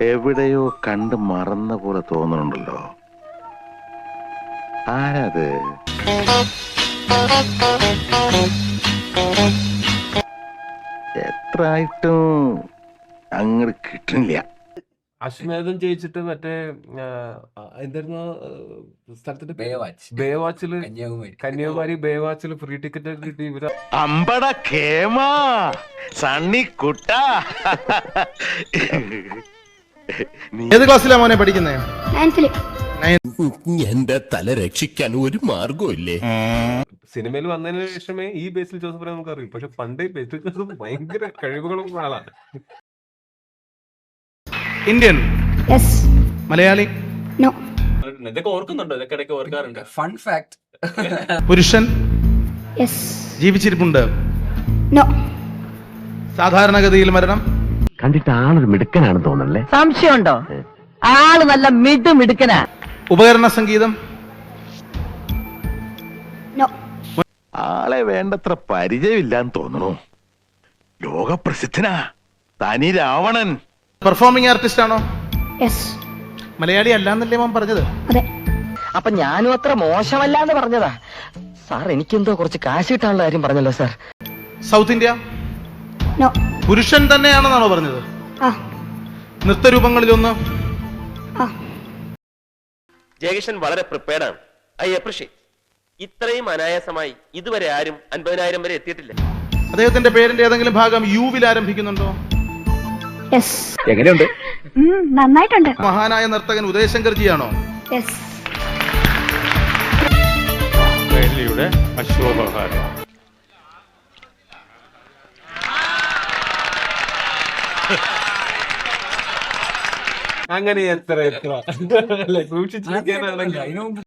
എവിടെയോ കണ്ട് മറന്ന പോലെ തോന്നുന്നുണ്ടല്ലോ. ആരത്? എത്ര ആയിട്ടും അങ്ങോട്ട് കിട്ടുന്നില്ല. അശ്വമേധം ജയിച്ചിട്ട് മറ്റേ എന്തായിരുന്നു സ്ഥലത്തിന്റെ ബേവാച്ചില് കന്യാകുമാരി ബേവാച്ചില് ഫ്രീ ടിക്കറ്റ് കിട്ടി. ഇവര് അമ്പട കേമാ സണ്ണി കുട്ട. ഏത് ക്ലാസ്സിലാ മോനെ പഠിക്കുന്നേ? എന്റെ തല രക്ഷിക്കാൻ ഒരു മാർഗമില്ലേ? സിനിമയിൽ വന്നതിന് ശേഷമേ ഈ ബേസിൽ ജോസഫിനെ നമുക്ക് അറിയും. പക്ഷെ പണ്ടേ ബേസിൽ ജോസഫ് ഭയങ്കര കഴിവുകളുള്ള ആളാണ്. ഇന്ത്യൻ? മലയാളി? ഇതൊക്കെ ഓർക്കുന്നുണ്ടോ? ഇതൊക്കെ ഇടയ്ക്ക് ഓർക്കാറുണ്ട്. Fun fact. പുരുഷൻ? ജീവിച്ചിരിപ്പുണ്ട്? സാധാരണഗതിയിൽ മരണം? കണ്ടിട്ട് ആളൊരു മിടുക്കനാണ് തോന്നല്ലേ? സംശയമുണ്ടോ? ആള് നല്ല മിടുക്കനാ. ഉപകരണ സംഗീതം? ആളെ വേണ്ടത്ര പരിചയമില്ലാന്ന് തോന്നുന്നു. ലോകപ്രസിദ്ധനാ തനി രാവണൻ. പെർഫോമിംഗ് ആർട്ടിസ്റ്റ് ആണോ? മലയാളി അല്ലാന്നല്ലേ മോൻ പറഞ്ഞത്? അപ്പൊ ഞാനും അത്ര മോശമല്ലാന്ന് പറഞ്ഞതാ സാർ. എനിക്കെന്തോ കുറച്ച് കാശ് കിട്ടാനുള്ള കാര്യം പറഞ്ഞല്ലോ സാർ. South India? പുരുഷൻ തന്നെയാണെന്നാണോ പറഞ്ഞത്? നൃത്തരൂപങ്ങളിലൊന്ന്? ജയകിഷൻ വളരെ പ്രിപ്പയർഡ് ആണ്. I appreciate. ഇത്രയും അനായാസമായി ഇതുവരെ ആരും 50,000 വരെ എത്തിയിട്ടില്ല. അദ്ദേഹത്തിന്റെ പേരിന്റെ ഏതെങ്കിലും ഭാഗം യുവിൽ ആരംഭിക്കുന്നുണ്ടോ? എങ്ങനെയുണ്ട്? നന്നായിട്ടുണ്ട്. മഹാനായ നർത്തകൻ ഉദയശങ്കർജിയാണോ? അശ്വോപഹാരം. അങ്ങനെ എത്ര സൂക്ഷിച്ചിരിക്കാനാണെങ്കിൽ